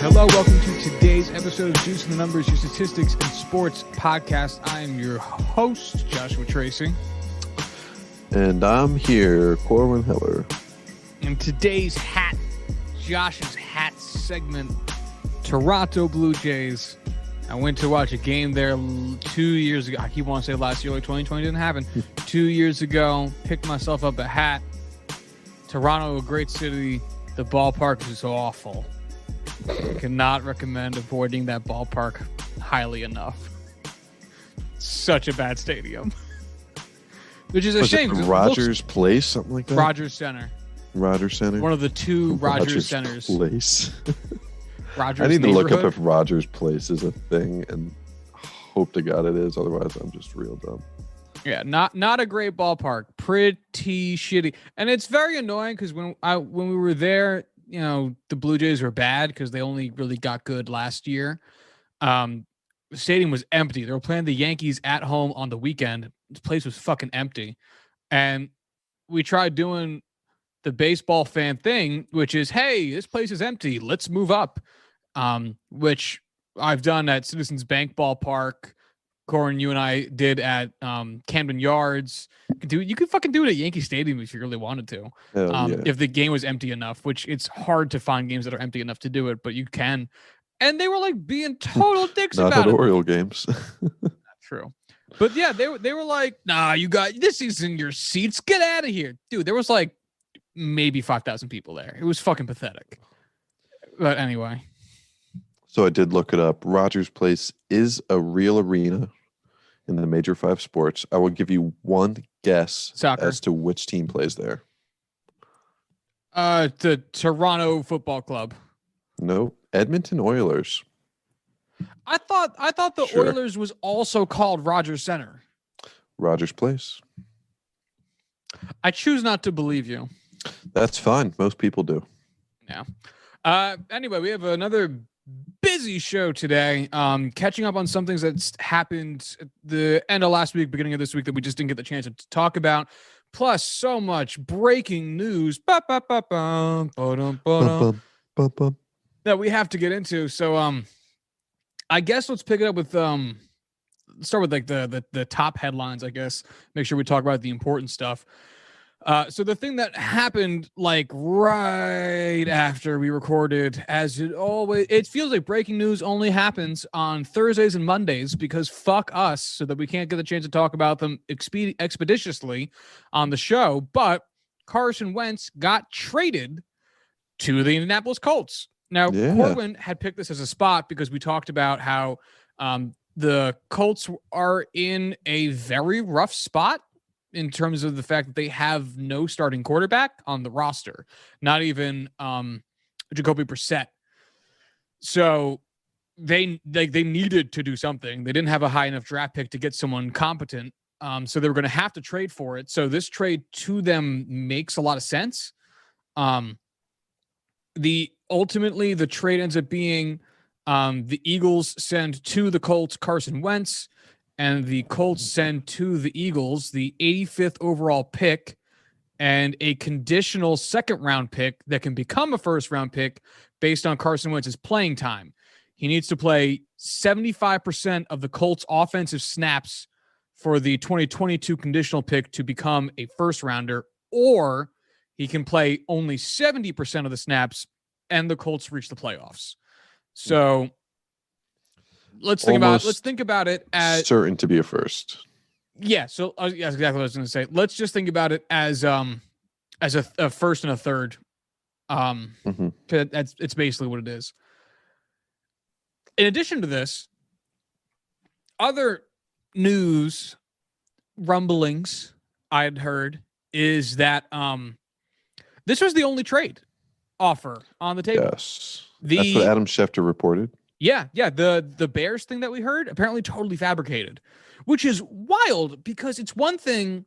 Hello, welcome to today's episode of Juice and the Numbers, your statistics and sports podcast. I am your host, Joshua Tracy. And I'm here, Corwin Heller. And today's Josh's hat segment, Toronto Blue Jays. I went to watch a game there 2 years ago. I keep wanting to say last year, like 2020 didn't happen. 2 years ago, picked myself up a hat. Toronto, a great city. The ballpark is awful. I cannot recommend avoiding that ballpark highly enough. Such a bad stadium. Which is a shame. Rogers Place, something like that? Rogers Center. Rogers Center? One of the two Rogers Centers. Place. Rogers I need to look up neighborhood. if Rogers Place is a thing and hope to God it is. Otherwise, I'm just real dumb. Yeah, not a great ballpark. Pretty shitty. And it's very annoying because when we were there, you know, the Blue Jays were bad because they only really got good last year. The stadium was empty. They were playing the Yankees at home on the weekend. The place was fucking empty. And we tried doing the baseball fan thing, which is, hey, this place is empty. Let's move up. Which I've done at Citizens Bank Ballpark. Corwin, you and I did at Camden Yards. You could fucking do it at Yankee Stadium if you really wanted to. Yeah. If the game was empty enough, which it's hard to find games that are empty enough to do it, but you can. And they were like being total dicks Not about at it. Oriole games. True. But yeah, they were like, nah, you got this is in your seats. Get out of here. Dude, there was like maybe 5,000 people there. It was fucking pathetic. But anyway. So I did look it up. Rogers Place is a real arena in the major five sports. I will give you one guess Soccer. as to which team plays there. The Toronto Football Club. No, Edmonton Oilers. I thought the Sure. Oilers was also called Rogers Center. Rogers Place. I choose not to believe you. That's fine. Most people do. Yeah. Anyway, we have another busy show today. Catching up on some things that's happened at the end of last week, beginning of this week that we just didn't get the chance to talk about. Plus, so much breaking news that we have to get into. So, I guess let's pick it up with start with like the top headlines. I guess make sure we talk about the important stuff. So the thing that happened like right after we recorded, as it feels like breaking news only happens on Thursdays and Mondays because fuck us, so that we can't get the chance to talk about them expeditiously on the show. But Carson Wentz got traded to the Indianapolis Colts. Now, Corwin had picked this as a spot because we talked about how the Colts are in a very rough spot in terms of the fact that they have no starting quarterback on the roster, not even Jacoby Brissett. So they needed to do something. They didn't have a high enough draft pick to get someone competent. So they were going to have to trade for it. So this trade to them makes a lot of sense. Ultimately the trade ends up being the Eagles send to the Colts Carson Wentz, and the Colts send to the Eagles the 85th overall pick and a conditional second-round pick that can become a first-round pick based on Carson Wentz's playing time. He needs to play 75% of the Colts' offensive snaps for the 2022 conditional pick to become a first-rounder, or he can play only 70% of the snaps and the Colts reach the playoffs. So let's think about it as certain to be a first. Yeah. So that's exactly what I was going to say. Let's just think about it as a first and a third. It's basically what it is. In addition to this, other news rumblings I had heard is that this was the only trade offer on the table. Yes. That's what Adam Schefter reported. Yeah. The Bears thing that we heard, apparently totally fabricated, which is wild because it's one thing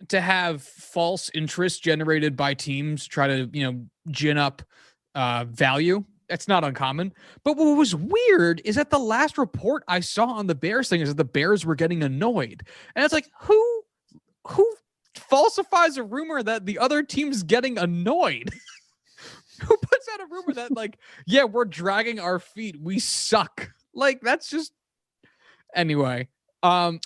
to have false interest generated by teams try to, gin up value. That's not uncommon. But what was weird is that the last report I saw on the Bears thing is that the Bears were getting annoyed. And it's like, who falsifies a rumor that the other team's getting annoyed? Who puts out a rumor rumor that like, yeah, we're dragging our feet. We suck. Like that's just anyway. What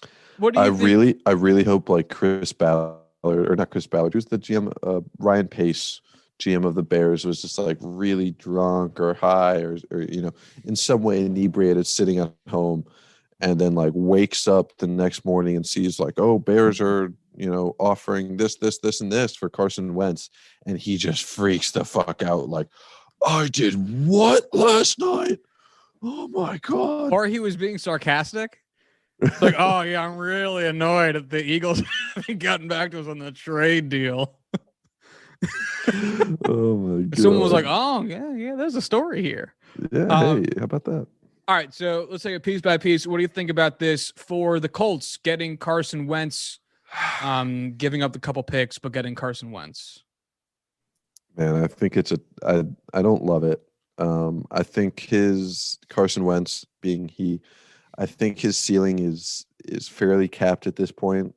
do you think? I really hope like Chris Ballard or not Chris Ballard, who's the GM, Ryan Pace, GM of the Bears, was just like really drunk or high or in some way inebriated, sitting at home, and then like wakes up the next morning and sees like, oh, Bears are offering this, and this for Carson Wentz, and he just freaks the fuck out like, I did what last night? Oh my god! Or he was being sarcastic. It's like, oh yeah, I'm really annoyed at the Eagles haven't gotten back to us on the trade deal. Oh my god! Someone was like, oh yeah, there's a story here. Yeah, hey, how about that? All right, so let's take it piece by piece. What do you think about this for the Colts getting Carson Wentz, giving up the couple picks, but getting Carson Wentz? Man, I think I don't love it. I think his Carson Wentz I think his ceiling is fairly capped at this point.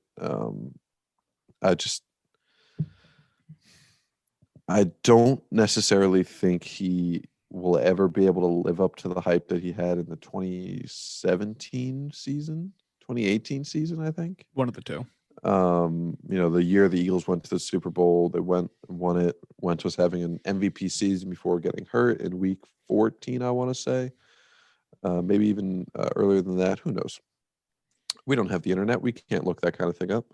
I don't necessarily think he will ever be able to live up to the hype that he had in the 2017 season, 2018 season, I think. One of the two. The year the Eagles went to the Super Bowl, they won it. Wentz was having an MVP season before getting hurt in week 14, I want to say. Maybe even earlier than that. Who knows? We don't have the internet. We can't look that kind of thing up.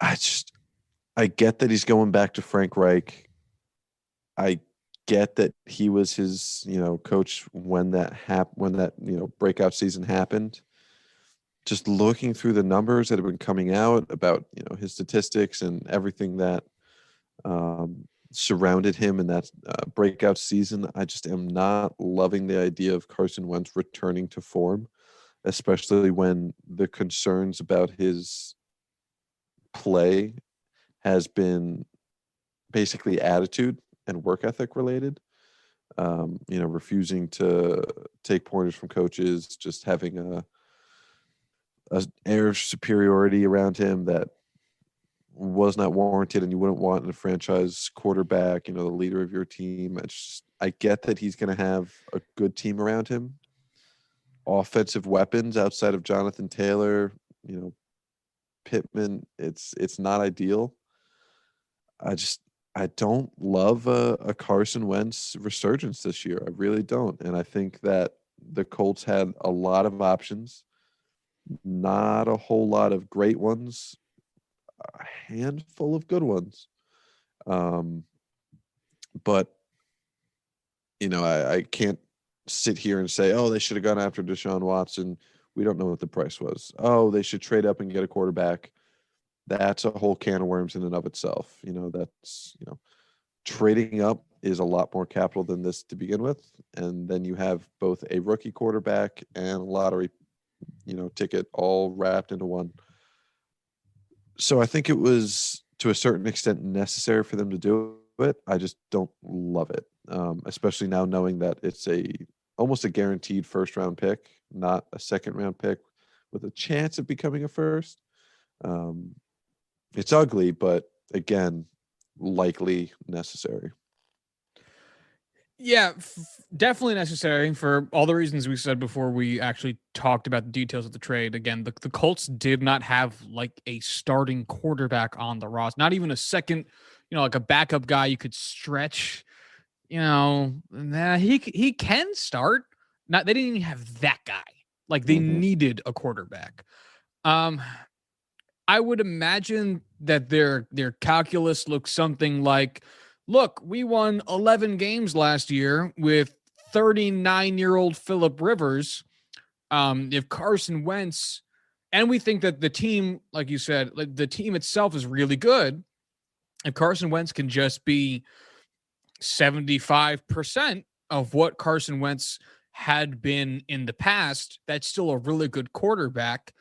I get that he's going back to Frank Reich. I get that he was his, coach when that breakout season happened. Just looking through the numbers that have been coming out about, his statistics and everything that surrounded him in that breakout season, I just am not loving the idea of Carson Wentz returning to form, especially when the concerns about his play has been basically attitude and work ethic related. Refusing to take pointers from coaches, just having a air of superiority around him that was not warranted and you wouldn't want in a franchise quarterback, the leader of your team. I get that he's going to have a good team around him. Offensive weapons outside of Jonathan Taylor, Pittman, it's not ideal. I don't love a Carson Wentz resurgence this year. I really don't. And I think that the Colts had a lot of options, not a whole lot of great ones, a handful of good ones. But, I can't sit here and say, oh, they should have gone after Deshaun Watson. We don't know what the price was. Oh, they should trade up and get a quarterback. That's a whole can of worms in and of itself. Trading up is a lot more capital than this to begin with. And then you have both a rookie quarterback and a lottery, ticket all wrapped into one. So I think it was to a certain extent necessary for them to do it. I just don't love it. Especially now knowing that it's almost a guaranteed first round pick, not a second round pick with a chance of becoming a first. It's ugly, but again, likely necessary. Yeah, definitely necessary for all the reasons we said before we actually talked about the details of the trade. Again, the Colts did not have like a starting quarterback on the roster, not even a second, like a backup guy you could stretch. He can start. They didn't even have that guy. Like they needed a quarterback. I would imagine that their calculus looks something like, look, we won 11 games last year with 39-year-old Phillip Rivers. If Carson Wentz, and we think that the team, like you said, like the team itself is really good. If Carson Wentz can just be 75% of what Carson Wentz had been in the past, that's still a really good quarterback.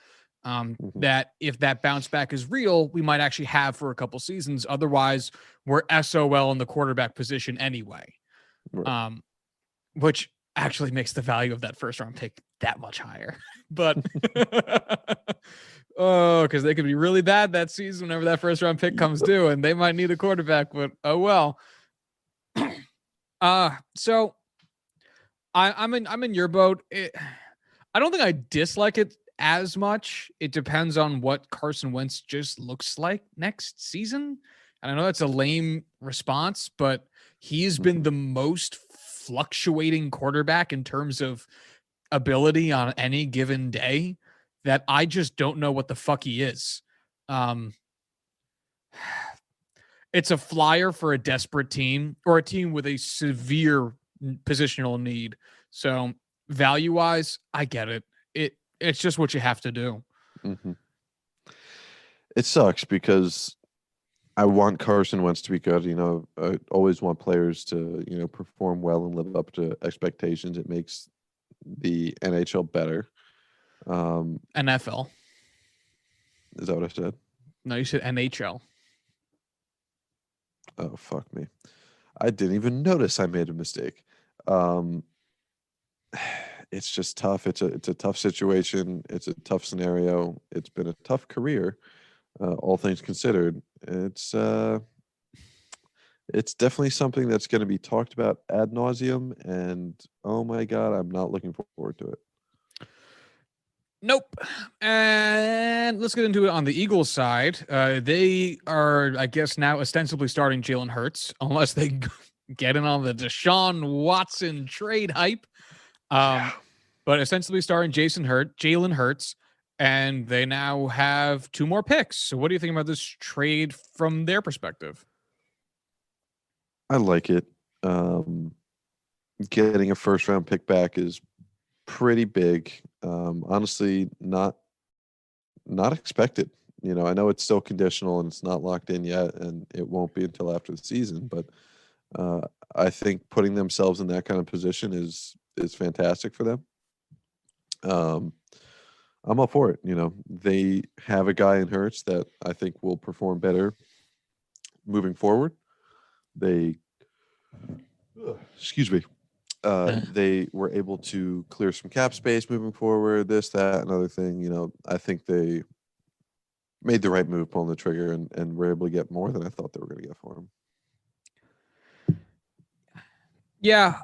That if that bounce back is real, we might actually have for a couple seasons. Otherwise, we're SOL in the quarterback position anyway. Right. Which actually makes the value of that first round pick that much higher. But because they could be really bad that season whenever that first round pick comes due, and they might need a quarterback. But oh well. So I'm in your boat. I don't think I dislike it as much. It depends on what Carson Wentz just looks like next season. And I know that's a lame response, but he's been the most fluctuating quarterback in terms of ability on any given day that I just don't know what the fuck he is. Um, it's a flyer for a desperate team or a team with a severe positional need. So value wise, I get it. It's just what you have to do. Mm-hmm. It sucks because I want Carson Wentz to be good. I always want players to, perform well and live up to expectations. It makes the NHL better. NFL. Is that what I said? No, you said NHL. Oh, fuck me. I didn't even notice I made a mistake. It's just tough. It's a tough situation. It's a tough scenario. It's been a tough career, all things considered. It's definitely something that's going to be talked about ad nauseum, and oh my god, I'm not looking forward to it. Nope. And let's get into it on the Eagles side. They are, I guess, now ostensibly starting Jalen Hurts, unless they get in on the Deshaun Watson trade hype. But ostensibly starring Jalen Hurts, and they now have 2 more picks. So what do you think about this trade from their perspective? I like it. Getting a first round pick back is pretty big. Honestly, not expected. I know it's still conditional and it's not locked in yet, and it won't be until after the season. But I think putting themselves in that kind of position is fantastic for them. I'm all for it. They have a guy in Hurts that I think will perform better moving forward. Excuse me. They were able to clear some cap space moving forward, this, that, another thing. I think they made the right move pulling the trigger and were able to get more than I thought they were going to get for him. Yeah,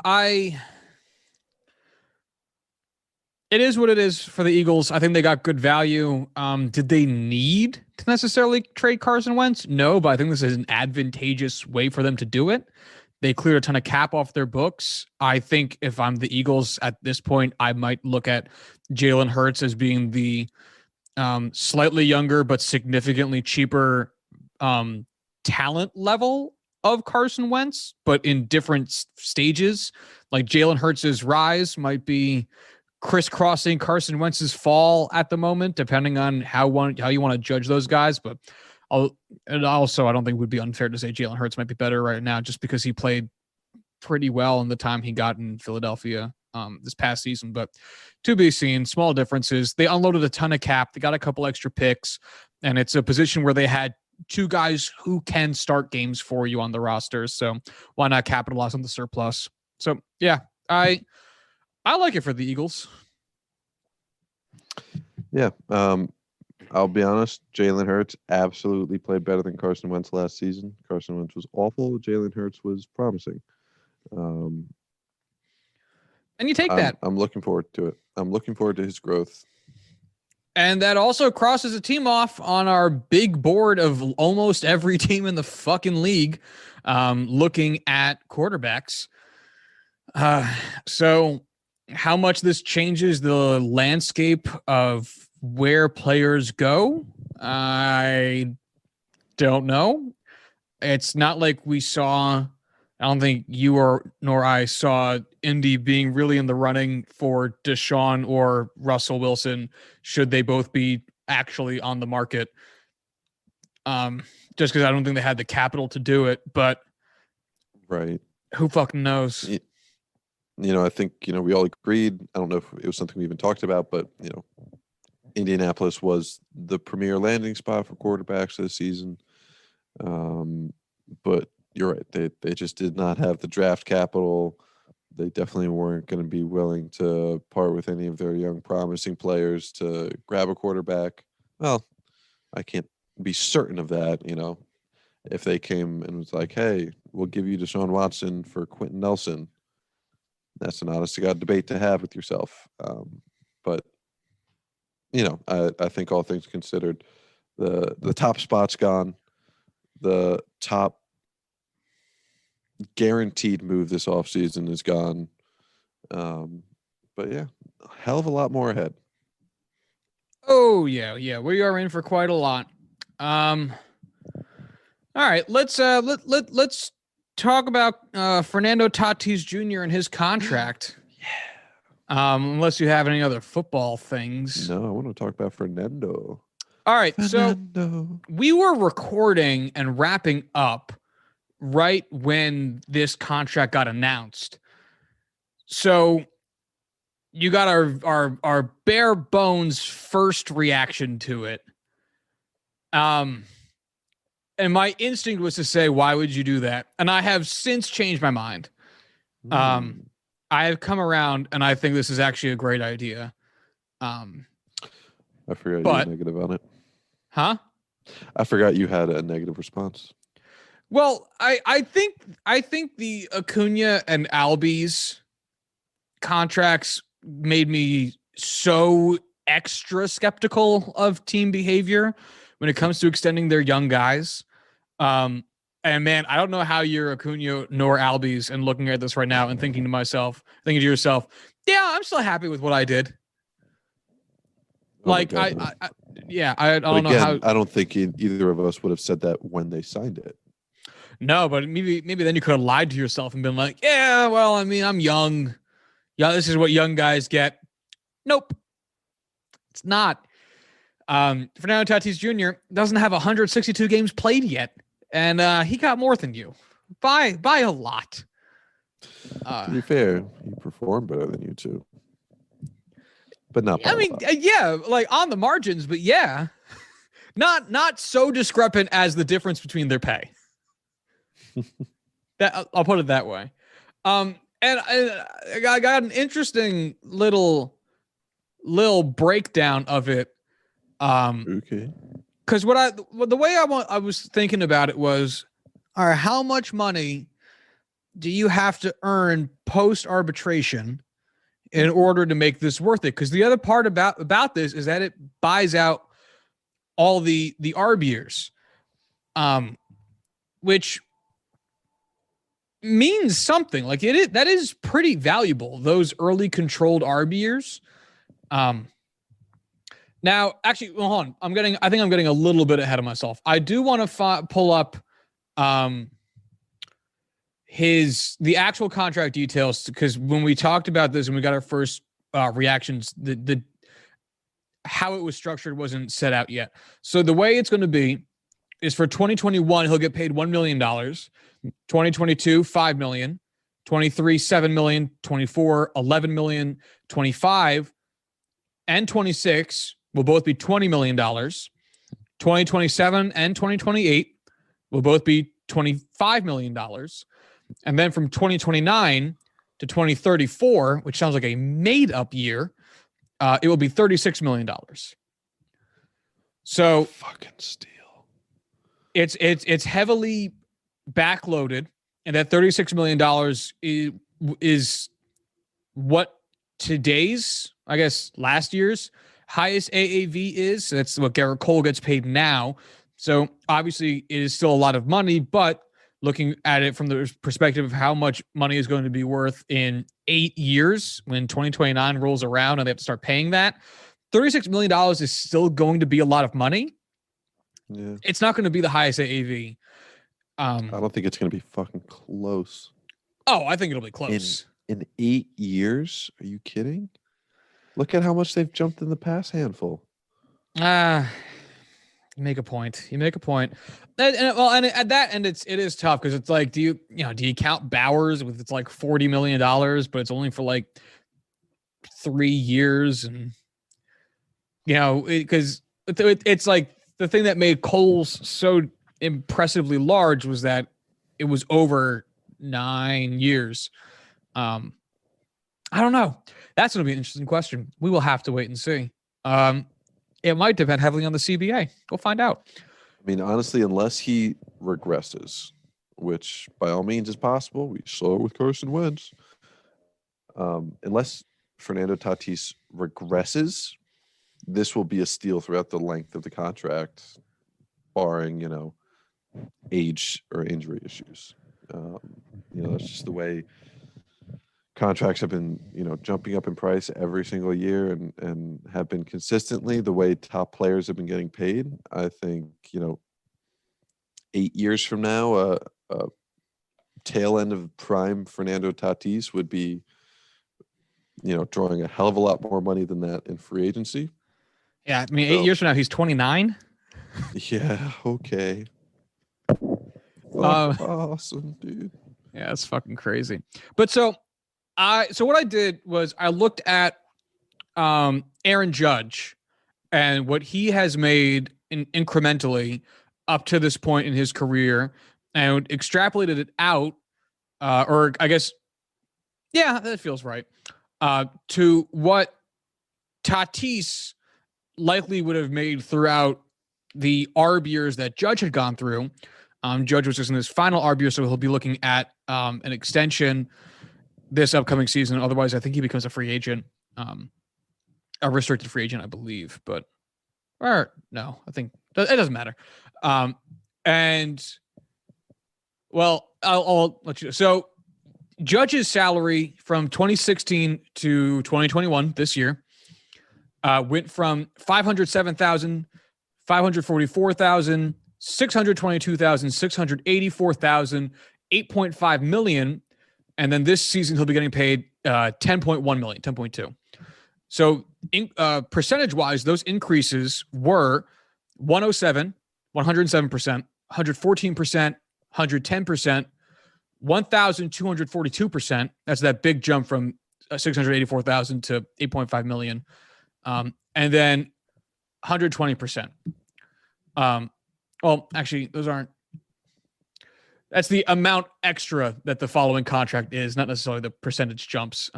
it is what it is for the Eagles. I think they got good value. Did they need to necessarily trade Carson Wentz? No, but I think this is an advantageous way for them to do it. They cleared a ton of cap off their books. I think if I'm the Eagles at this point, I might look at Jalen Hurts as being the slightly younger but significantly cheaper talent level of Carson Wentz, but in different stages. Like Jalen Hurts' rise might be crisscrossing Carson Wentz's fall at the moment, depending on how you want to judge those guys. But I don't think it would be unfair to say Jalen Hurts might be better right now just because he played pretty well in the time he got in Philadelphia this past season. But to be seen, small differences. They unloaded a ton of cap. They got a couple extra picks, and it's a position where they had 2 guys who can start games for you on the roster. So why not capitalize on the surplus? So yeah, I like it for the Eagles. Yeah. I'll be honest, Jalen Hurts absolutely played better than Carson Wentz last season. Carson Wentz was awful. Jalen Hurts was promising. And you take that. I'm looking forward to it. I'm looking forward to his growth. And that also crosses a team off on our big board of almost every team in the fucking league, looking at quarterbacks. So how much this changes the landscape of where players go, I don't know. It's not like we saw, I don't think you nor I saw Indy being really in the running for Deshaun or Russell Wilson, should they both be actually on the market. Just because I don't think they had the capital to do it, but right. Who fucking knows? I think, we all agreed. I don't know if it was something we even talked about, but, Indianapolis was the premier landing spot for quarterbacks this season. But you're right. They just did not have the draft capital. They definitely weren't going to be willing to part with any of their young, promising players to grab a quarterback. Well, I can't be certain of that, if they came and was like, hey, we'll give you Deshaun Watson for Quentin Nelson. That's an honest to God debate to have with yourself. But, I think all things considered, the top spot's gone. The top guaranteed move this offseason is gone. But yeah, a hell of a lot more ahead. Oh yeah, we are in for quite a lot. All right, let's talk about Fernando Tatis Jr. and his contract. Yeah. Unless you have any other football things. No, I want to talk about Fernando. All right, so we were recording and wrapping up right when this contract got announced. So you got our bare bones first reaction to it. And my instinct was to say, why would you do that? And I have since changed my mind. I have come around and I think this is actually a great idea. I forgot you were negative on it. Huh? I forgot you had a negative response. Well, I think the Acuna and Albies contracts made me so extra skeptical of team behavior when it comes to extending their young guys. And man, I don't know how you're Acuna nor Albies and looking at this right now and thinking to yourself, yeah, I'm still happy with what I did. I don't know how. I don't think either of us would have said that when they signed it. No, but maybe then you could have lied to yourself and been like, yeah, well, I mean, I'm young. Yeah, this is what young guys get. Nope. It's not. Fernando Tatis Jr. doesn't have 162 games played yet, and he got more than you by a lot. To be fair, he performed better than you too. But not. I mean, yeah, like on the margins, but yeah, not so discrepant as the difference between their pay. That I'll put it that way. And I got an interesting little breakdown of it. Okay. Because the way I was thinking about it was, all right, how much money do you have to earn post arbitration in order to make this worth it? Because the other part about this is that it buys out all the ARB years, which means something. Like that is pretty valuable, those early controlled ARB years. Now, actually, well, hold on. I think I'm getting a little bit ahead of myself. I do want to pull up the actual contract details, because when we talked about this and we got our first reactions, the how it was structured wasn't set out yet. So the way it's going to be is for 2021, he'll get paid $1 million. 2022, $5 million. 23, $7 million. 24, $11 million. 25 and 26 will both be $20 million. 2027 and 2028 will both be $25 million. And then from 2029 to 2034, which sounds like a made-up year, it will be $36 million. So fucking steal. It's heavily backloaded, and that $36 million is what today's, I guess, last year's highest AAV is. So that's what Garrett Cole gets paid now. So obviously it is still a lot of money, but looking at it from the perspective of how much money is going to be worth in 8 years when 2029 rolls around and they have to start paying that, $36 million is still going to be a lot of money. Yeah. It's not going to be the highest AAV. I don't think it's going to be fucking close. Oh, I think it'll be close. In 8 years? Are you kidding? Look at how much they've jumped in the past handful. You make a point. And at that end, it is tough, because it's like, do you count Bowers with it's like $40 million, but it's only for like 3 years, and because it's like the thing that made Cole's so impressively large was that it was over 9 years. I don't know. That's going to be an interesting question. We will have to wait and see. It might depend heavily on the CBA. We'll find out. mean, honestly, unless he regresses, which by all means is possible, we saw it with Carson Wentz. Unless Fernando Tatis regresses, this will be a steal throughout the length of the contract, barring, age or injury issues. That's just the way contracts have been, jumping up in price every single year and have been consistently the way top players have been getting paid. I think, 8 years from now, a tail end of prime Fernando Tatis would be, drawing a hell of a lot more money than that in free agency. Yeah, I mean, 8 years from now, he's 29. Yeah, okay. Awesome, dude. Yeah, it's fucking crazy. But so what I did was I looked at Aaron Judge and what he has made incrementally up to this point in his career and extrapolated it out, or I guess, yeah, that feels right, to what Tatis likely would have made throughout the ARB years that Judge had gone through. Judge was just in his final ARB year, so he'll be looking at an extension this upcoming season. Otherwise, I think he becomes a free agent, a restricted free agent, I believe. Or no, I think it doesn't matter. And well, I'll let you know. So Judge's salary from 2016 to 2021 this year went from $507,000, $544,000, $622,000, $684,000, $8.5 million, and then this season he'll be getting paid $10.1 million, $10.2. So percentage-wise, those increases were 107%, 114%, 110%, 1,242%. That's that big jump from 684,000 to 8.5 million, and then 120%. Well, actually, those aren't. That's the amount extra that the following contract is, not necessarily the percentage jumps.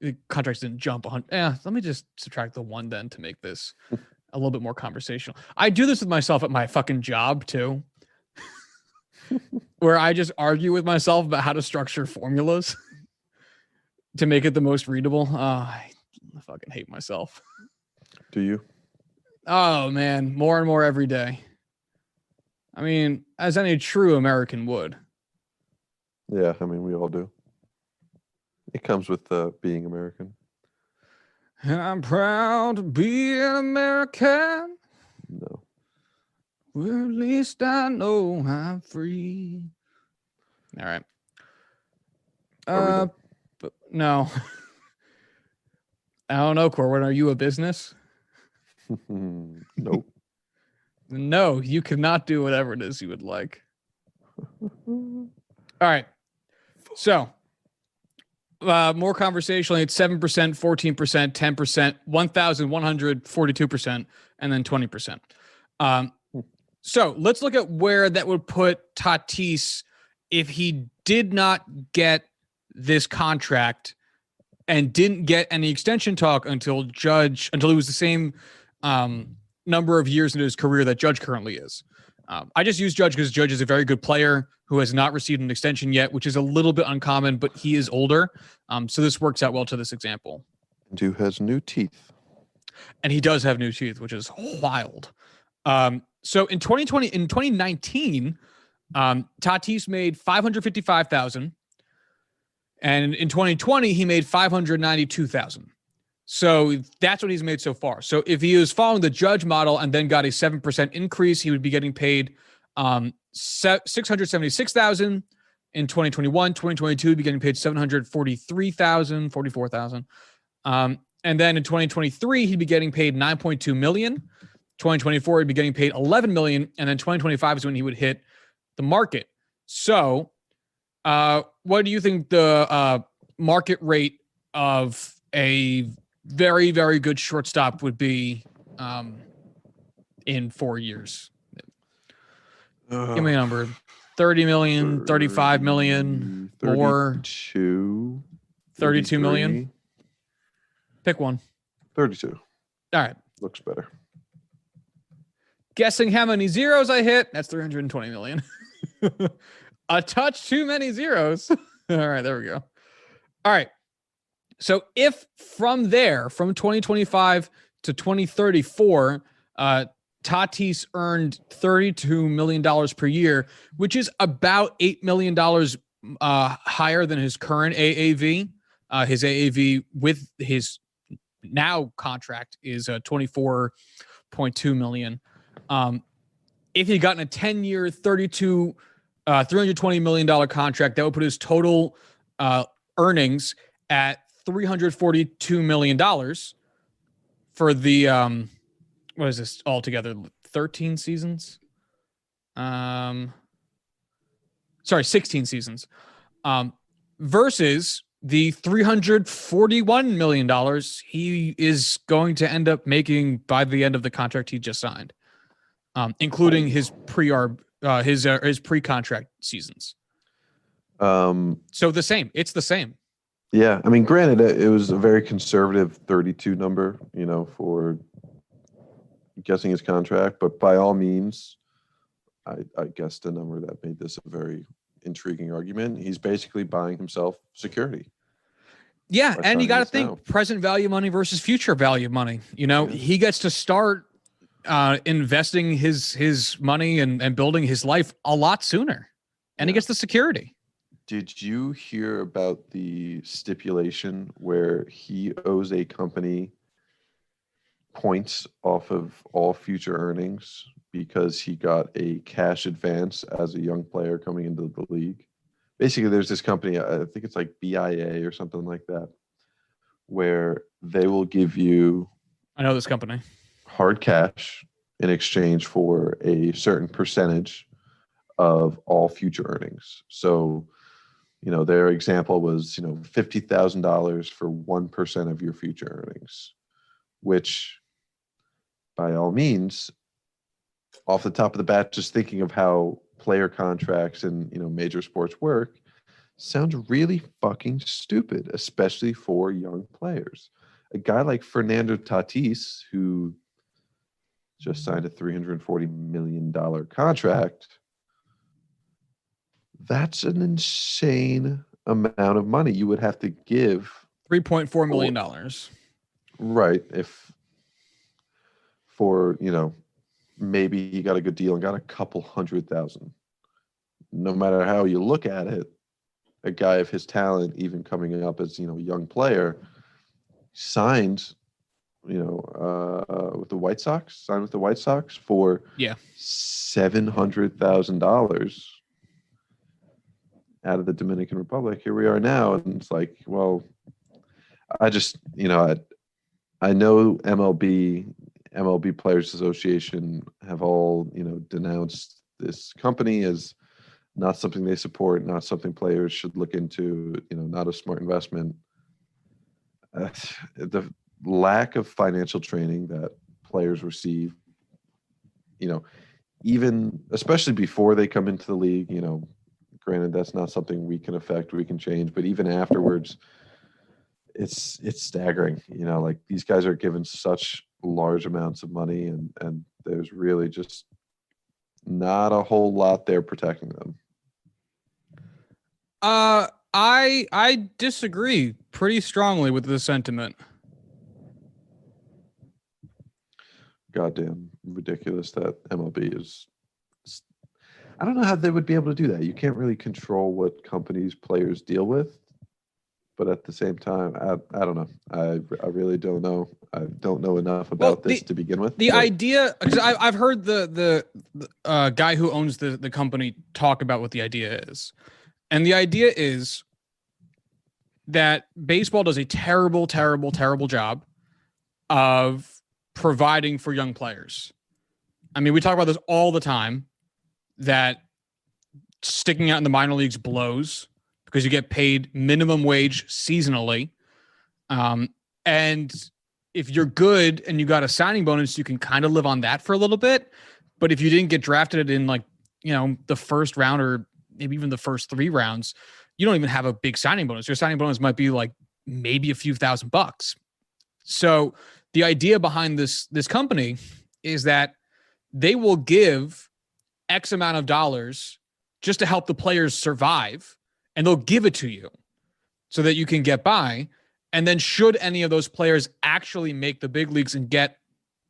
The contracts didn't jump 100. Yeah, let me just subtract the one then to make this a little bit more conversational. I do this with myself at my fucking job too, where I just argue with myself about how to structure formulas to make it the most readable. I fucking hate myself. Do you? Oh man, more and more every day. I mean, as any true American would. Yeah, I mean, we all do. It comes with being American. I'm proud to be an American. No. Well, at least I know I'm free. All right. But no. I don't know, Corwin. Are you a business? Nope. No, you cannot do whatever it is you would like. All right. So, more conversationally, it's 7%, 14%, 10%, 1,142%, and then 20%. So let's look at where that would put Tatis if he did not get this contract and didn't get any extension talk until he was the same number of years into his career that Judge currently is. I just use Judge because Judge is a very good player who has not received an extension yet, which is a little bit uncommon, but he is older. So this works out well to this example. And who has new teeth. And he does have new teeth, which is wild. So in 2019, Tatis made $555,000. And in 2020, he made $592,000. So that's what he's made so far. So if he was following the Judge model and then got a 7% increase, he would be getting paid $676,000 in 2021. 2022, he'd be getting paid $743,000, $44,000. And then in 2023, he'd be getting paid $9.2 million. 2024, he'd be getting paid $11 million. And then 2025 is when he would hit the market. So what do you think the market rate of a very, very good shortstop would be in 4 years? Give me a number. 30 million, 35 million, 32, 32 million. Pick one. 32. All right. Looks better. Guessing how many zeros I hit? That's 320 million. A touch too many zeros. All right, there we go. All right. So if from there, from 2025 to 2034, Tatis earned $32 million per year, which is about $8 million higher than his current AAV. His AAV with his now contract is 24.2 million. If he gotten a 10-year, $320 million contract, that would put his total earnings at $342 million for the what is this altogether? 13 seasons? 16 seasons. Versus the $341 million he is going to end up making by the end of the contract he just signed, including his pre-contract seasons. So the same. It's the same. Yeah, I mean, granted, it was a very conservative 32 number, for guessing his contract, but by all means, I guessed a number that made this a very intriguing argument. He's basically buying himself security. Yeah, and you got to think present value money versus future value money. He gets to start investing his money and building his life a lot sooner, and he gets the security. Did you hear about the stipulation where he owes a company points off of all future earnings because he got a cash advance as a young player coming into the league? Basically, there's this company, I think it's like BIA or something like that, where they will give you, I know this company, hard cash in exchange for a certain percentage of all future earnings. So, their example was, $50,000 for 1% of your future earnings, which by all means, off the top of the bat, just thinking of how player contracts and, major sports work, sounds really fucking stupid, especially for young players. A guy like Fernando Tatis, who just signed a $340 million contract, that's an insane amount of money you would have to give. $3.4 million. Right. If for, maybe he got a good deal and got a couple $100,000. No matter how you look at it, a guy of his talent, even coming up as, a young player, signed, with the White Sox, for $700,000 out of the Dominican Republic. Here we are now, and it's like, well, I just, I know MLB Players Association have all, denounced this company as not something they support, not something players should look into, not a smart investment. The lack of financial training that players receive, even especially before they come into the league, granted, that's not something we can affect, we can change, but even afterwards, it's staggering. Like, these guys are given such large amounts of money, and there's really just not a whole lot there protecting them. I disagree pretty strongly with this sentiment. Goddamn ridiculous that MLB is. I don't know how they would be able to do that. You can't really control what companies players deal with, but at the same time, I don't know. I really don't know. I don't know enough about this to begin with. The idea, because I've heard the guy who owns the company talk about what the idea is, and the idea is that baseball does a terrible, terrible, terrible job of providing for young players. I mean, we talk about this all the time, that sticking out in the minor leagues blows because you get paid minimum wage seasonally. And if you're good and you got a signing bonus, you can kind of live on that for a little bit. But if you didn't get drafted in the first round or maybe even the first 3 rounds, you don't even have a big signing bonus. Your signing bonus might be like maybe a few $1,000. So the idea behind this company is that they will give X amount of dollars just to help the players survive, and they'll give it to you so that you can get by. And then should any of those players actually make the big leagues and get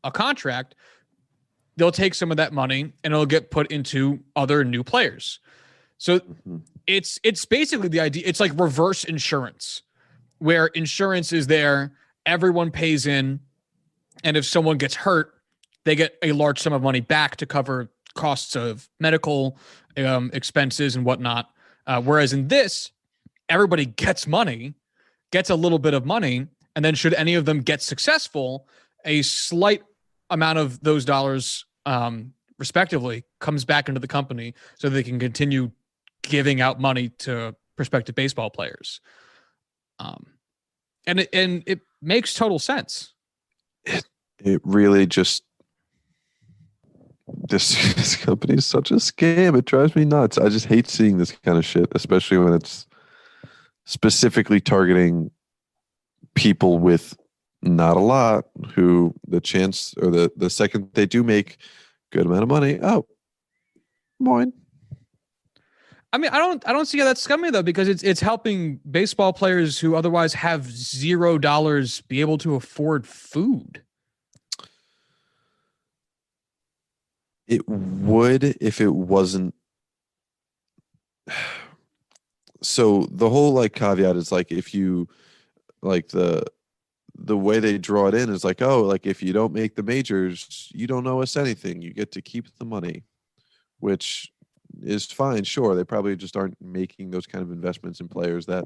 a contract, they'll take some of that money and it'll get put into other new players. So it's basically the idea. It's like reverse insurance, where insurance is there, everyone pays in, and if someone gets hurt, they get a large sum of money back to cover costs of medical expenses and whatnot. Whereas in this, everybody gets money, gets a little bit of money, and then should any of them get successful, a slight amount of those dollars, respectively, comes back into the company so they can continue giving out money to prospective baseball players. And it makes total sense. It really just, this company is such a scam. It drives me nuts. I just hate seeing this kind of shit, especially when it's specifically targeting people with not a lot, who the chance, or the second they do make good amount of money, oh, mine. I mean, I don't see how that's scummy though, because it's helping baseball players who otherwise have $0 be able to afford food. It would if it wasn't. So the whole like caveat is like, if you like the way they draw it in is like, oh, like if you don't make the majors, you don't owe us anything. You get to keep the money, which is fine. Sure. They probably just aren't making those kind of investments in players that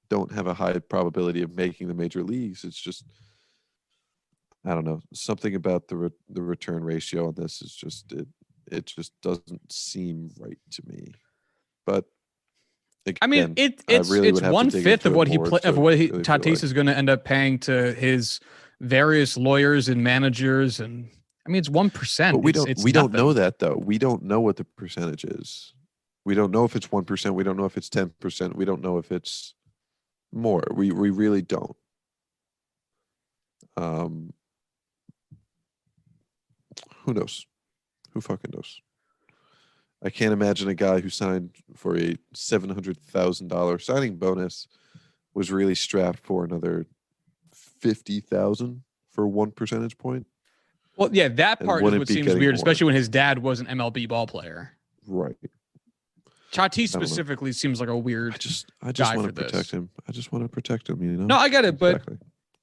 don't have a high probability of making the major leagues. It's just, I don't know, something about the return ratio on this is just, it just doesn't seem right to me. But again, I mean, it's 1/5 of what Tatis is going to end up paying to his various lawyers and managers, and I mean, it's 1%. But we don't know that though. We don't know what the percentage is. We don't know if it's 1%. We don't know if it's 10%. We don't know if it's more. We really don't. Who knows? Who fucking knows? I can't imagine a guy who signed for a $700,000 signing bonus was really strapped for another $50,000 for 1 percentage point. Well, yeah, that part is what seems weird, more, especially when his dad was an MLB ball player. Right. Tatis specifically seems like a weird. I just want to protect him. I just want to protect him. You know. No, I get it, but.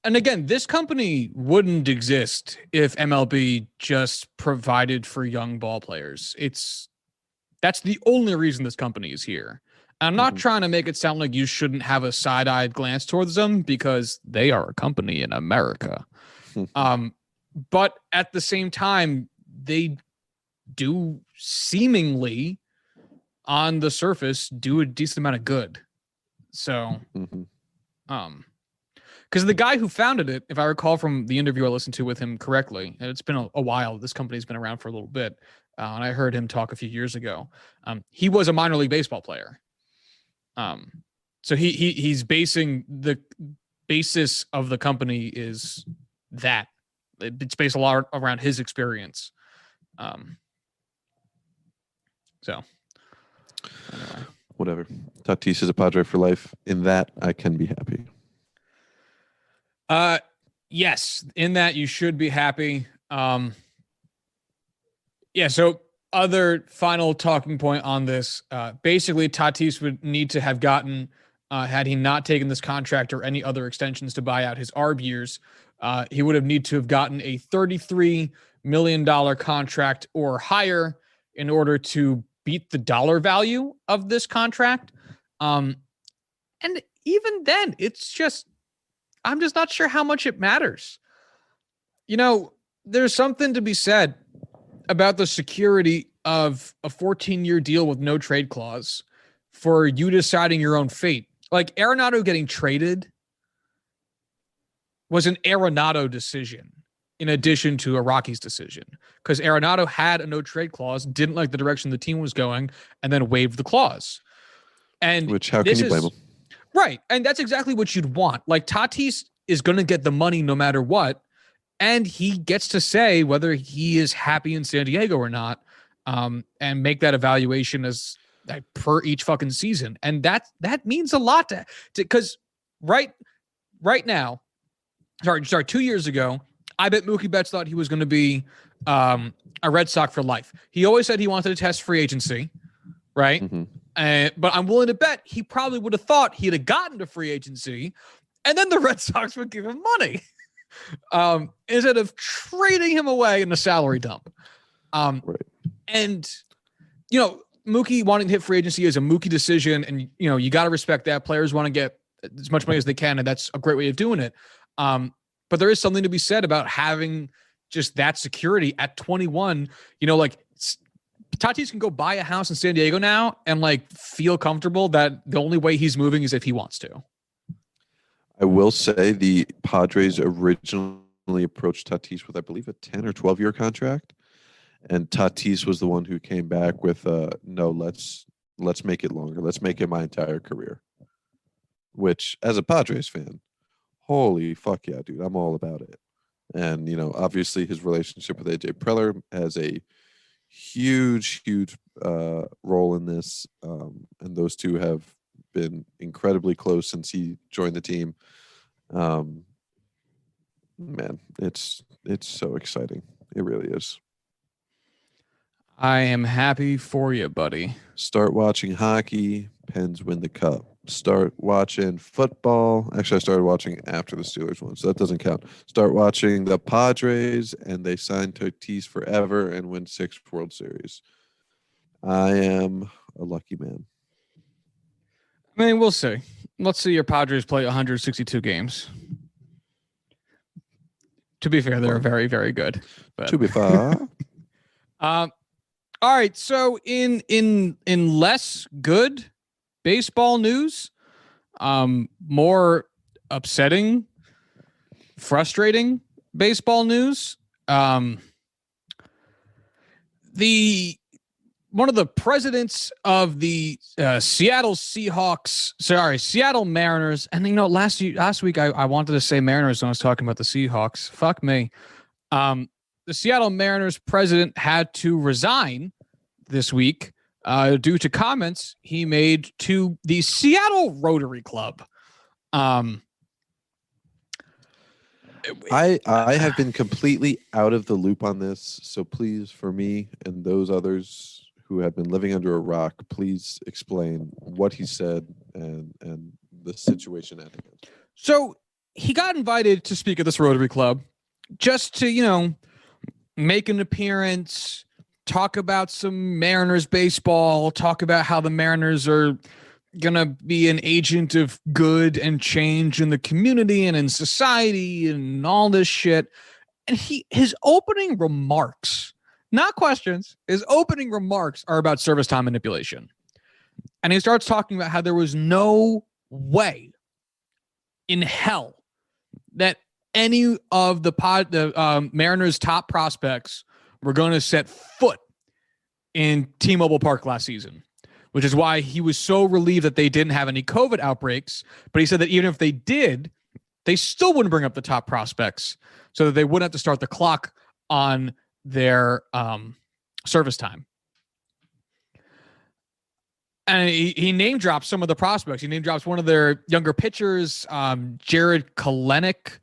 And again, this company wouldn't exist if MLB just provided for young ball players. That's the only reason this company is here. I'm not trying to make it sound like you shouldn't have a side-eyed glance towards them, because they are a company in America. But at the same time, they do seemingly, on the surface, do a decent amount of good. So, because the guy who founded it, if I recall from the interview I listened to with him correctly, and it's been a while, this company's been around for a little bit, and I heard him talk a few years ago. He was a minor league baseball player. So he's basing the basis of the company is that. It's based a lot around his experience. So anyway. Whatever. Tatis is a Padre for life. In that, I can be happy. Yes, in that you should be happy. Yeah, so other final talking point on this, basically Tatis would need to have gotten, had he not taken this contract or any other extensions to buy out his ARB years, he would have need to have gotten a $33 million contract or higher in order to beat the dollar value of this contract. And even then, I'm just not sure how much it matters. You know, there's something to be said about the security of a 14-year deal with no trade clause for you deciding your own fate. Like Arenado getting traded was an Arenado decision in addition to a Rockies decision, because Arenado had a no trade clause, didn't like the direction the team was going, and then waived the clause. And how can you blame him? Right. And that's exactly what you'd want. Like Tatis is going to get the money no matter what. And he gets to say whether he is happy in San Diego or not, and make that evaluation as like, per each fucking season. And that means a lot to because right now, sorry, 2 years ago, I bet Mookie Betts thought he was going to be a Red Sox for life. He always said he wanted to test free agency, right? But I'm willing to bet he probably would have thought he'd have gotten to free agency, and then the Red Sox would give him money. Instead of trading him away in a salary dump. Right. And, Mookie wanting to hit free agency is a Mookie decision. And, you got to respect that. Players want to get as much money as they can. And that's a great way of doing it. But there is something to be said about having just that security at 21. Tatis can go buy a house in San Diego now and feel comfortable that the only way he's moving is if he wants to. I will say the Padres originally approached Tatis with, I believe, a 10 or 12-year contract. And Tatis was the one who came back with, no, let's make it longer. Let's make it my entire career. Which, as a Padres fan, holy fuck yeah, dude, I'm all about it. And, obviously his relationship with AJ Preller has a huge role in this. And those two have been incredibly close since he joined the team. Man, it's so exciting. It really is. I am happy for you, buddy. Start watching hockey. Pens win the cup. Start watching football. Actually, I started watching after the Steelers won, so that doesn't count. Start watching the Padres, and they signed Tatis forever and win 6 World Series. I am a lucky man. I mean, we'll see. Let's see your Padres play 162 games. To be fair, they're very, very good. But. To be fair. All right. So in less good baseball news, more upsetting, frustrating baseball news. One of the presidents of the Seattle Mariners, and last week I wanted to say Mariners when I was talking about the Seahawks. Fuck me. The Seattle Mariners president had to resign this week due to comments he made to the Seattle Rotary Club. I have been completely out of the loop on this, so please, for me and those others who have been living under a rock, please explain what he said and the situation at hand. So he got invited to speak at this Rotary Club just to, make an appearance, talk about some Mariners baseball, talk about how the Mariners are going to be an agent of good and change in the community and in society and all this shit. And his opening remarks, not questions, his opening remarks are about service time manipulation. And he starts talking about how there was no way in hell that any of the Mariners' top prospects were going to set foot in T-Mobile Park last season, which is why he was so relieved that they didn't have any COVID outbreaks. But he said that even if they did, they still wouldn't bring up the top prospects so that they wouldn't have to start the clock on their service time. And he name drops some of the prospects. He name drops one of their younger pitchers, Jared Kelenic,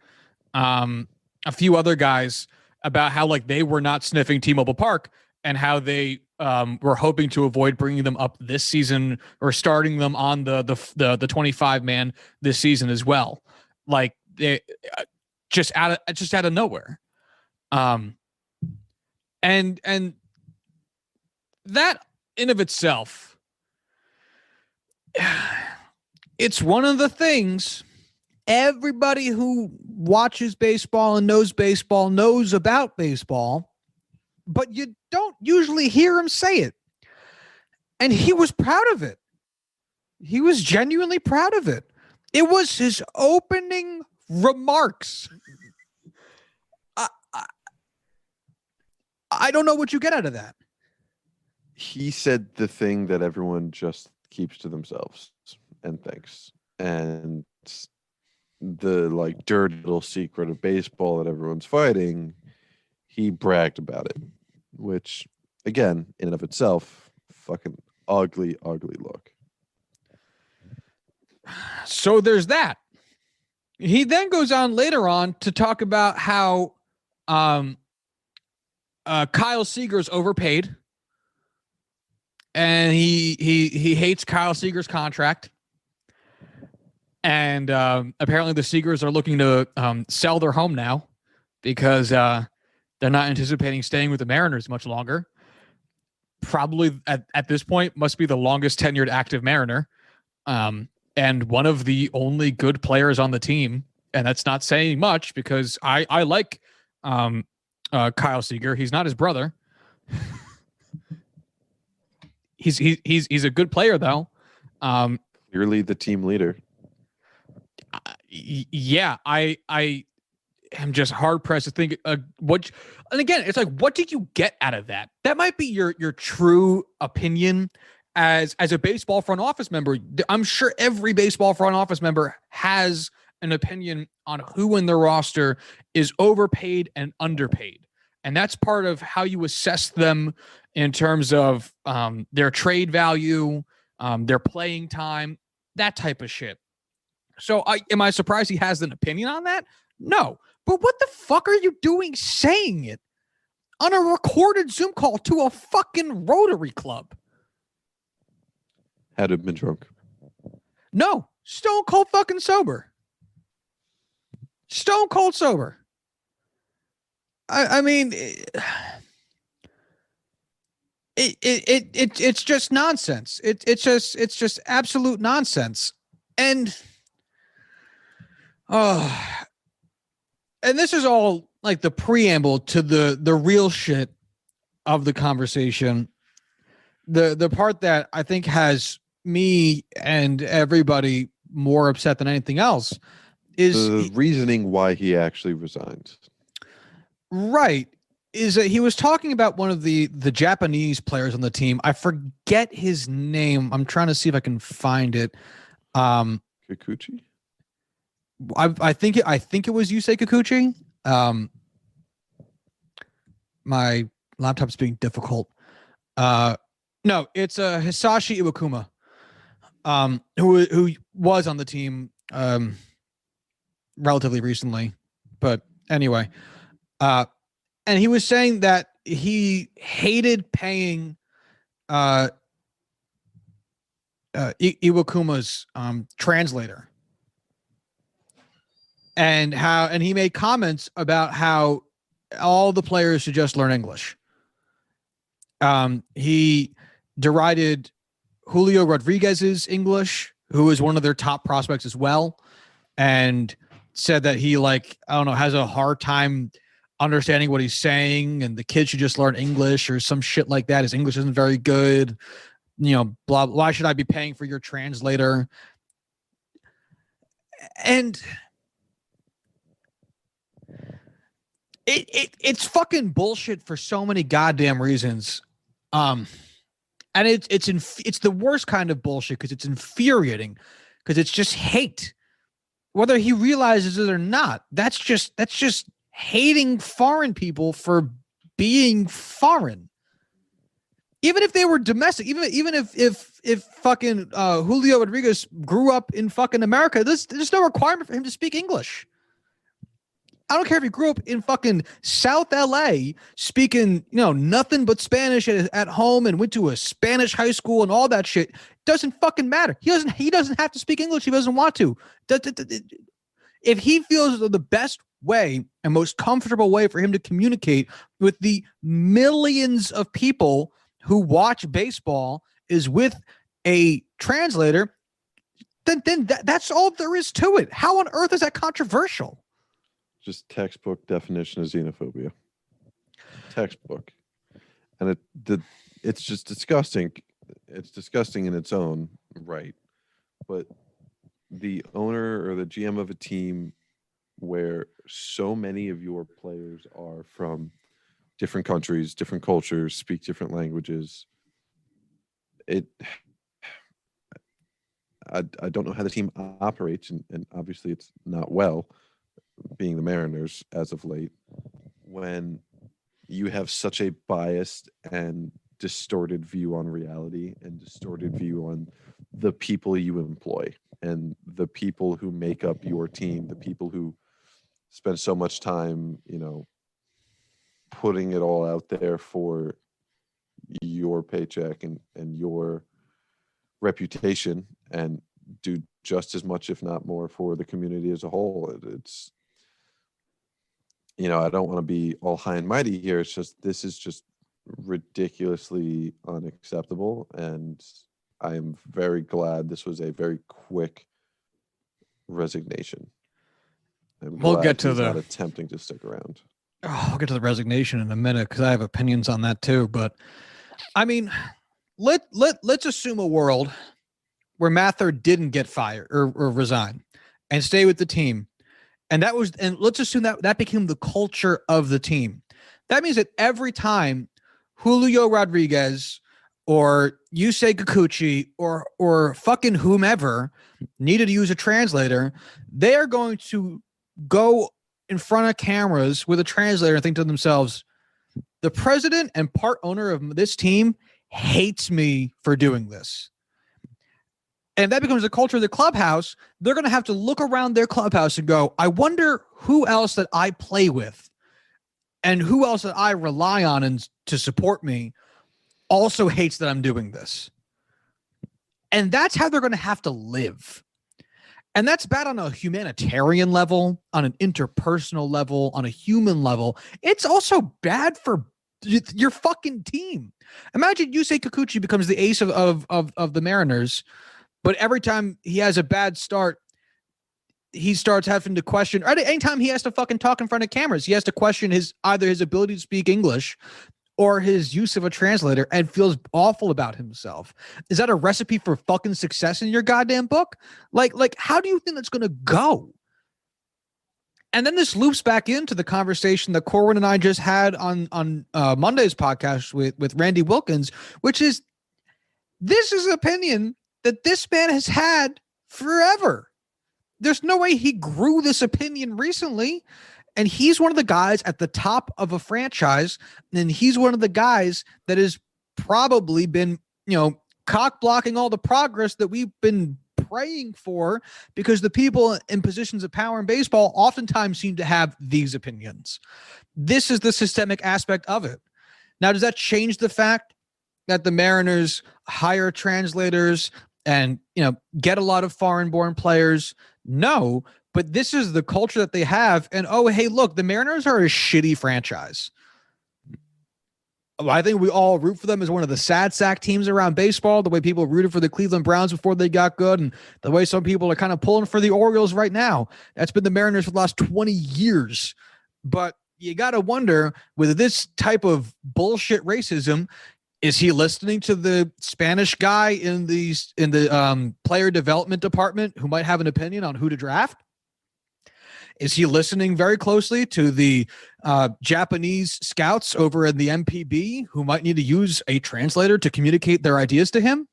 a few other guys, about how they were not sniffing T-Mobile Park and how they were hoping to avoid bringing them up this season or starting them on the 25-man this season as well. They just out of nowhere. And that in of itself, it's one of the things everybody who watches baseball and knows about baseball, but you don't usually hear him say it. And he was proud of it. He was genuinely proud of it. It was his opening remarks. I don't know what you get out of that. He said the thing that everyone just keeps to themselves and thinks. And the like dirty little secret of baseball that everyone's fighting, he bragged about it, which again, in and of itself, fucking ugly, ugly look. So there's that. He then goes on later on to talk about how Kyle Seager's overpaid, and he hates Kyle Seager's contract. And apparently the Seagers are looking to sell their home now because they're not anticipating staying with the Mariners much longer. Probably at this point must be the longest tenured active Mariner, and one of the only good players on the team. And that's not saying much because I like Kyle Seager. He's not his brother. he's a good player though. Clearly the team leader. Yeah, I am just hard pressed to think what. And again, it's like, what did you get out of that? That might be your true opinion as a baseball front office member. I'm sure every baseball front office member has an opinion on who in their roster is overpaid and underpaid, and that's part of how you assess them in terms of their trade value, their playing time, that type of shit. So am I surprised he has an opinion on that? No. But what the fuck are you doing saying it on a recorded Zoom call to a fucking Rotary Club? Had to have been drunk. No. Stone cold fucking sober. Stone cold sober. I mean, it's just nonsense. It's just absolute nonsense. And and this is all like the preamble to the real shit of the conversation. The part that I think has me and everybody more upset than anything else is the reasoning why he actually resigned. Right. Is that he was talking about one of the Japanese players on the team. I forget his name. I'm trying to see if I can find it. Kikuchi? I think it was Yusei Kikuchi. My laptop's being difficult. No, it's Hisashi Iwakuma, who was on the team relatively recently. But anyway, and he was saying that he hated paying Iwakuma's translator. And he made comments about how all the players should just learn English. He derided Julio Rodriguez's English, who is one of their top prospects as well, and said that he has a hard time understanding what he's saying, and the kid should just learn English or some shit like that. His English isn't very good. Blah. Why should I be paying for your translator? And it's fucking bullshit for so many goddamn reasons. And it's the worst kind of bullshit because it's infuriating, because it's just hate, whether he realizes it or not. That's just hating foreign people for being foreign. Even if they were domestic, even if fucking Julio Rodriguez grew up in fucking America, there's no requirement for him to speak English. I don't care if he grew up in fucking South LA speaking, nothing but Spanish at home and went to a Spanish high school and all that shit. Doesn't fucking matter. He doesn't have to speak English. He doesn't want to. If he feels the best way and most comfortable way for him to communicate with the millions of people who watch baseball is with a translator, then that's all there is to it. How on earth is that controversial? Just textbook definition of xenophobia. Textbook. And it's just disgusting. It's disgusting in its own right. But the owner or the GM of a team where so many of your players are from different countries, different cultures, speak different languages, I don't know how the team operates, and obviously it's not well, being the Mariners as of late, when you have such a biased and distorted view on reality and distorted view on the people you employ and the people who make up your team, the people who spend so much time, putting it all out there for your paycheck and your reputation, and do just as much, if not more, for the community as a whole. It's I don't want to be all high and mighty here. It's just, this is just ridiculously unacceptable. And I am very glad this was a very quick resignation. We'll get to he's not attempting to stick around. I'll get to the resignation in a minute because I have opinions on that too. But I mean, let's assume a world where Mather didn't get fired or resign and stay with the team. And let's assume that became the culture of the team. That means that every time Julio Rodriguez or Yusei Kikuchi or fucking whomever needed to use a translator, they are going to go in front of cameras with a translator and think to themselves, the president and part owner of this team hates me for doing this. And that becomes the culture of the clubhouse. They're going to have to look around their clubhouse and go, I wonder who else that I play with and who else that I rely on and to support me also hates that I'm doing this. And that's how they're going to have to live. And that's bad on a humanitarian level, on an interpersonal level, on a human level. It's also bad for your fucking team. Imagine Yusei Kikuchi becomes the ace of the Mariners, but every time he has a bad start, he starts having to question, or anytime he has to fucking talk in front of cameras, he has to question either his ability to speak English or his use of a translator and feels awful about himself. Is that a recipe for fucking success in your goddamn book? Like how do you think that's going to go? And then this loops back into the conversation that Corwin and I just had on Monday's podcast with Randy Wilkins, which is, this is an opinion that this man has had forever. There's no way he grew this opinion recently. And he's one of the guys at the top of a franchise. And he's one of the guys that has probably been, cock blocking all the progress that we've been praying for, because the people in positions of power in baseball oftentimes seem to have these opinions. This is the systemic aspect of it. Now, does that change the fact that the Mariners hire translators and, get a lot of foreign-born players? No, but this is the culture that they have. And, oh, hey, look, the Mariners are a shitty franchise. I think we all root for them as one of the sad sack teams around baseball, the way people rooted for the Cleveland Browns before they got good, and the way some people are kind of pulling for the Orioles right now. That's been the Mariners for the last 20 years. But you got to wonder, with this type of bullshit racism, is he listening to the Spanish guy in the player development department who might have an opinion on who to draft? Is he listening very closely to the Japanese scouts over in the MPB who might need to use a translator to communicate their ideas to him?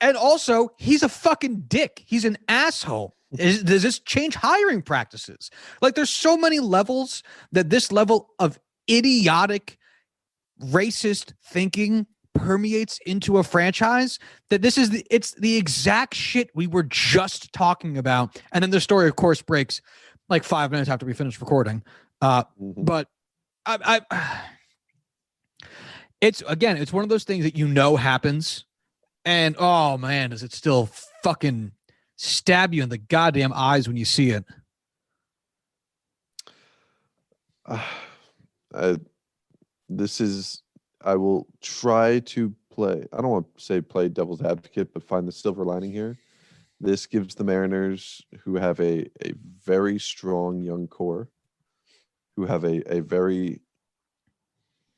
And also, he's a fucking dick. He's an asshole. Does this change hiring practices? There's so many levels that this level of idiotic, racist thinking permeates into a franchise, that it's the exact shit we were just talking about. And then the story, of course, breaks like 5 minutes after we finished recording. But it's one of those things that happens, and oh man, does it still fucking stab you in the goddamn eyes when you see it. I will try to play, I don't want to say play devil's advocate, but find the silver lining here. This gives the Mariners, who have a very strong young core, who have a very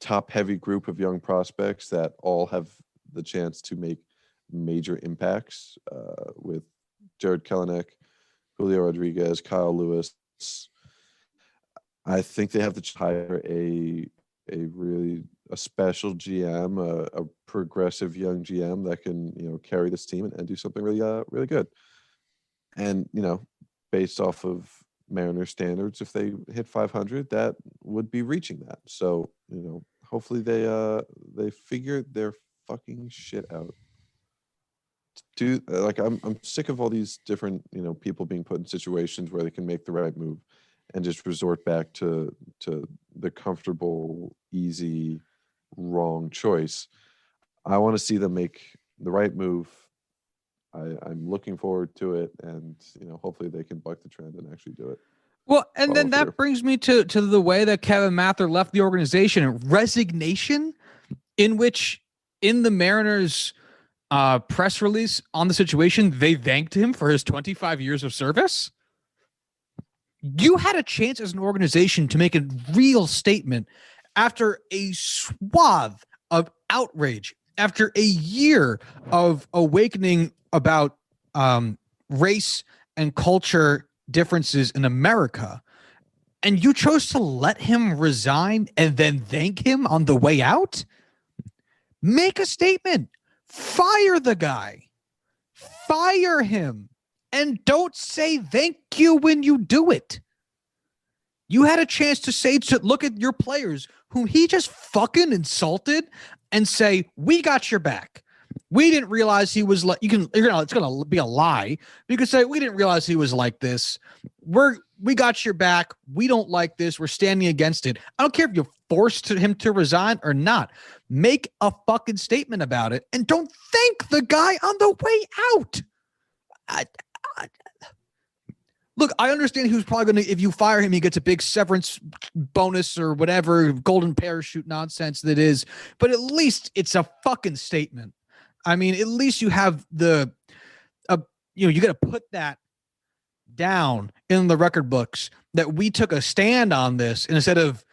top-heavy group of young prospects that all have the chance to make major impacts, with Jared Kelenic, Julio Rodriguez, Kyle Lewis. I think they have to hire a a special GM, a progressive young GM that can, carry this team and do something really good. And, based off of Mariners standards, if they hit 500, that would be reaching that. So, hopefully they figure their fucking shit out. I'm sick of all these different, people being put in situations where they can make the right move and just resort back to the comfortable, easy, wrong choice. I want to see them make the right move. I'm looking forward to it, and hopefully they can buck the trend and actually do it. Well, and then that brings me to the way that Kevin Mather left the organization, resignation, in which in the Mariners press release on the situation, they thanked him for his 25 years of service. You had a chance as an organization to make a real statement after a swath of outrage, after a year of awakening about race and culture differences in America, and you chose to let him resign and then thank him on the way out? Make a statement. Fire the guy. Fire him. And don't say thank you when you do it. You had a chance to look at your players whom he just fucking insulted and say, we got your back. We didn't realize he was like, it's going to be a lie. You could say, we didn't realize he was like this. We got your back. We don't like this. We're standing against it. I don't care if you forced him to resign or not. Make a fucking statement about it and don't thank the guy on the way out. Look, I understand he was probably going to, if you fire him, he gets a big severance bonus or whatever golden parachute nonsense that is. But at least it's a fucking statement. I mean, at least you have you got to put that down in the record books that we took a stand on this instead of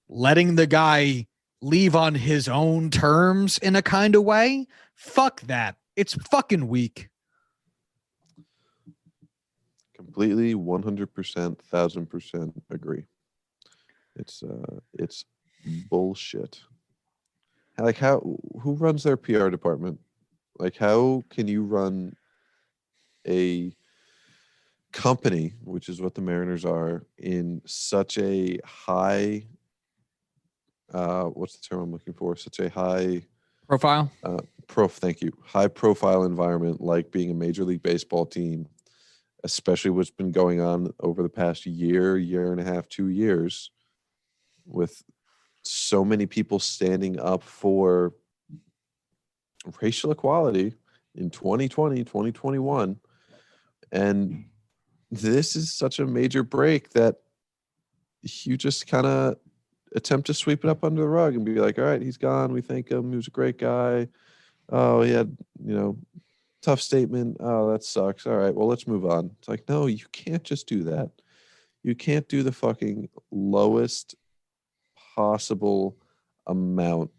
letting the guy leave on his own terms in a kind of way. Fuck that. It's fucking weak. Completely 100%, 1000% agree. It's bullshit. Like, who runs their PR department? Like, how can you run a company, which is what the Mariners are, in such a high, what's the term I'm looking for? Such a high profile? Thank you. High profile environment, like being a Major League Baseball team, especially what's been going on over the past year and a half, 2 years, with so many people standing up for racial equality in 2020, 2021. And this is such a major break that you just kind of attempt to sweep it up under the rug and be like, all right, he's gone. We thank him. He was a great guy. Oh, he had, tough statement. Oh, that sucks. All right, well, let's move on. It's like, no, you can't just do that. You can't do the fucking lowest possible amount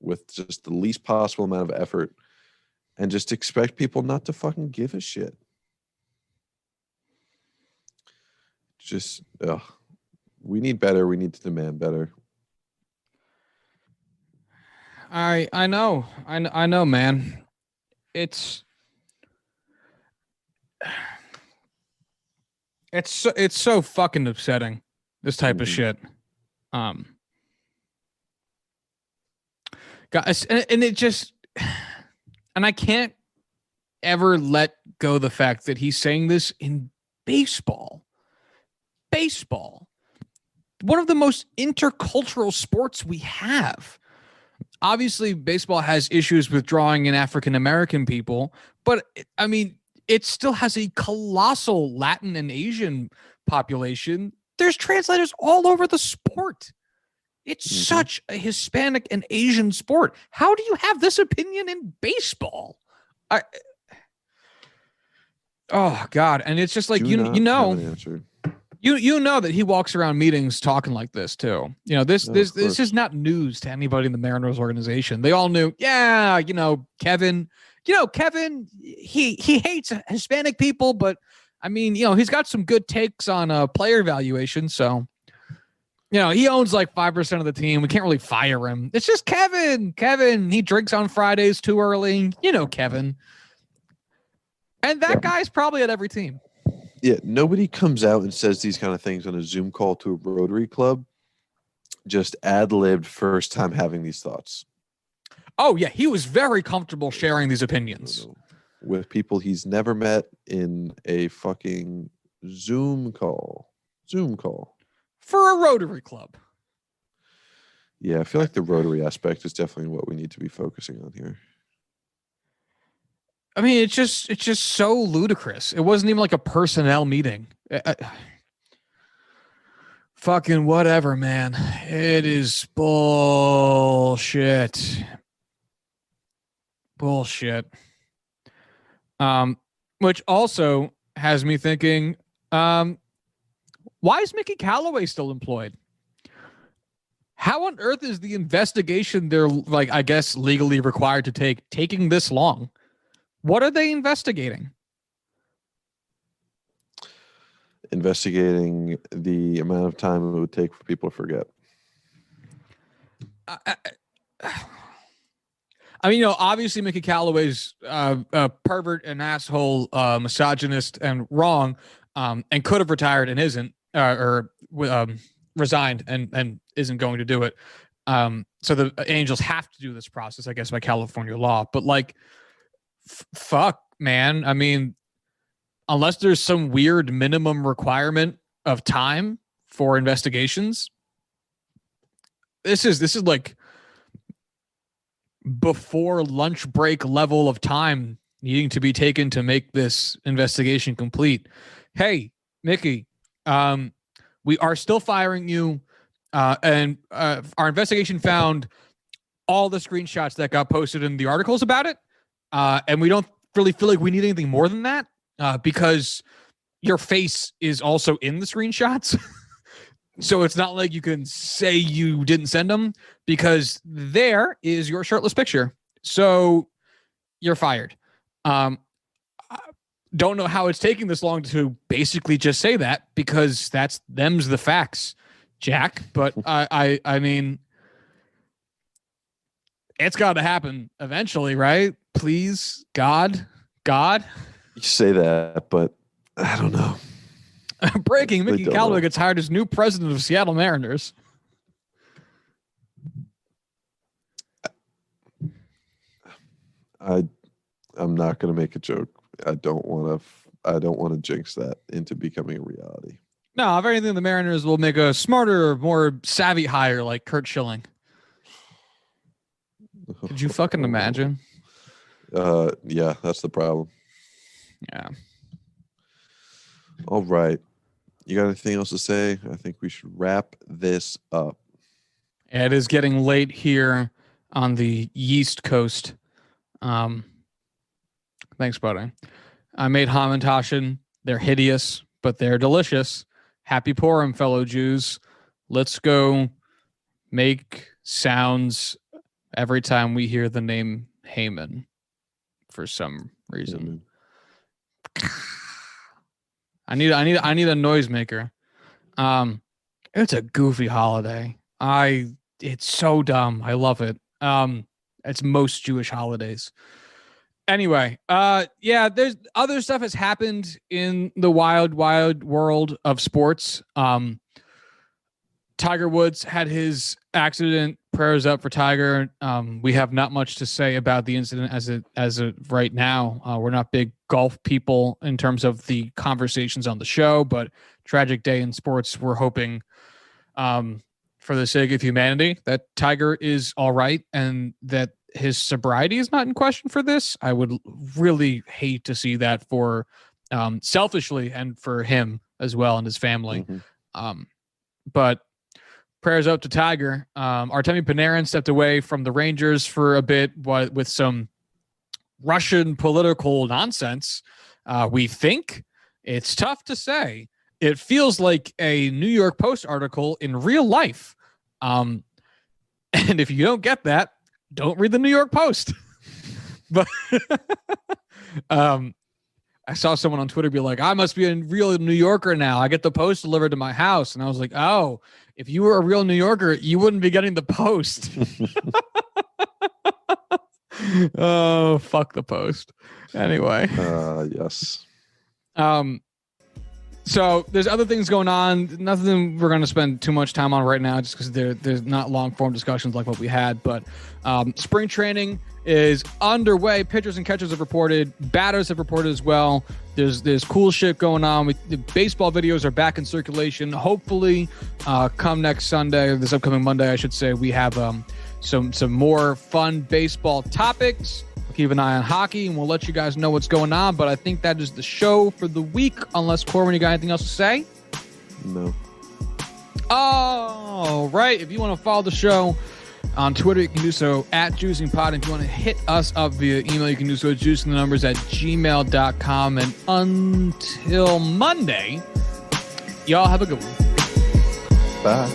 with just the least possible amount of effort and just expect people not to fucking give a shit. Just, we need better. We need to demand better. I know, man. It's so fucking upsetting, this type of shit. Guys, and it just, and I can't ever let go the fact that he's saying this in baseball. One of the most intercultural sports we have. Obviously, baseball has issues with drawing in African-American people, but I mean, it still has a colossal Latin and Asian population. There's translators all over the sport. It's such a Hispanic and Asian sport. How do you have this opinion in baseball? Oh God. And it's just like, you know that he walks around meetings talking like this too. This is not news to anybody in the Mariners organization. They all knew, Kevin, he hates Hispanic people, but I mean, he's got some good takes on player evaluation. So he owns like 5% of the team. We can't really fire him. It's just Kevin. Kevin, he drinks on Fridays too early. Kevin. And that guy's probably at every team. Yeah, nobody comes out and says these kind of things on a Zoom call to a Rotary Club. Just ad-libbed first time having these thoughts. Oh, yeah. He was very comfortable sharing these opinions. With people he's never met in a fucking Zoom call. For a Rotary Club. Yeah, I feel like the Rotary aspect is definitely what we need to be focusing on here. I mean, it's just so ludicrous. It wasn't even like a personnel meeting. Fucking whatever, man. It is bullshit. Which also has me thinking, why is Mickey Callaway still employed? How on earth is the investigation they're like, I guess, legally required to taking this long? What are they investigating? Investigating the amount of time it would take for people to forget. I mean, obviously Mickey Callaway's a pervert and asshole, misogynist and wrong, and could have retired and isn't, or resigned and isn't going to do it. So the Angels have to do this process, I guess, by California law. But like, fuck, man. I mean, unless there's some weird minimum requirement of time for investigations, this is like before lunch break level of time needing to be taken to make this investigation complete. Hey, Mickey, we are still firing you. And our investigation found all the screenshots that got posted in the articles about it. And we don't really feel like we need anything more than that because your face is also in the screenshots. So it's not like you can say you didn't send them because there is your shirtless picture. So you're fired. Don't know how it's taking this long to basically just say that because them's the facts, Jack. But I mean, it's got to happen eventually, right? Please, God. You say that, but I don't know. Breaking: Mickey Callaway gets hired as new president of Seattle Mariners. I'm not going to make a joke. I don't want to jinx that into becoming a reality. No, if anything, the Mariners will make a smarter, more savvy hire like Kurt Schilling. Could you fucking imagine? Yeah, that's the problem. Yeah. All right. You got anything else to say? I think we should wrap this up. It is getting late here on the East Coast. Thanks, buddy. I made Hamantashen. They're hideous, but they're delicious. Happy Purim, fellow Jews. Let's go make sounds every time we hear the name Haman for some reason. I need a noisemaker. It's a goofy holiday. It's so dumb. I love it. It's most Jewish holidays. Anyway, there's other stuff has happened in the wild world of sports. Tiger Woods had his accident. Prayers up for Tiger. We have not much to say about the incident as of right now. We're not big golf people in terms of the conversations on the show, but tragic day in sports. We're hoping, for the sake of humanity, that Tiger is all right and that his sobriety is not in question for this. I would really hate to see that for selfishly and for him as well and his family. Mm-hmm. But prayers up to Tiger. Artemi Panarin stepped away from the Rangers for a bit with some Russian political nonsense. We think it's tough to say. It feels like a New York Post article in real life. And if you don't get that, don't read the New York Post. But I saw someone on Twitter be like, I must be a real New Yorker now. I get the Post delivered to my house. And I was like, oh, if you were a real New Yorker, you wouldn't be getting the Post. Oh, fuck the Post. Anyway. Yes. So there's other things going on. Nothing we're going to spend too much time on right now, just because there's not long form discussions like what we had. But spring training is underway. Pitchers and catchers have reported. Batters have reported as well. There's cool shit going on. The baseball videos are back in circulation. Hopefully, come next Sunday, this upcoming Monday, I should say, we have some more fun baseball topics. Keep an eye on hockey, and we'll let you guys know what's going on. But I think that is the show for the week, unless, Corwin, you got anything else to say? No. All right. If you want to follow the show on Twitter, you can do so at JuicingPod. If you want to hit us up via email, you can do so at juicingthenumbers@gmail.com. And until Monday, y'all have a good one. Bye.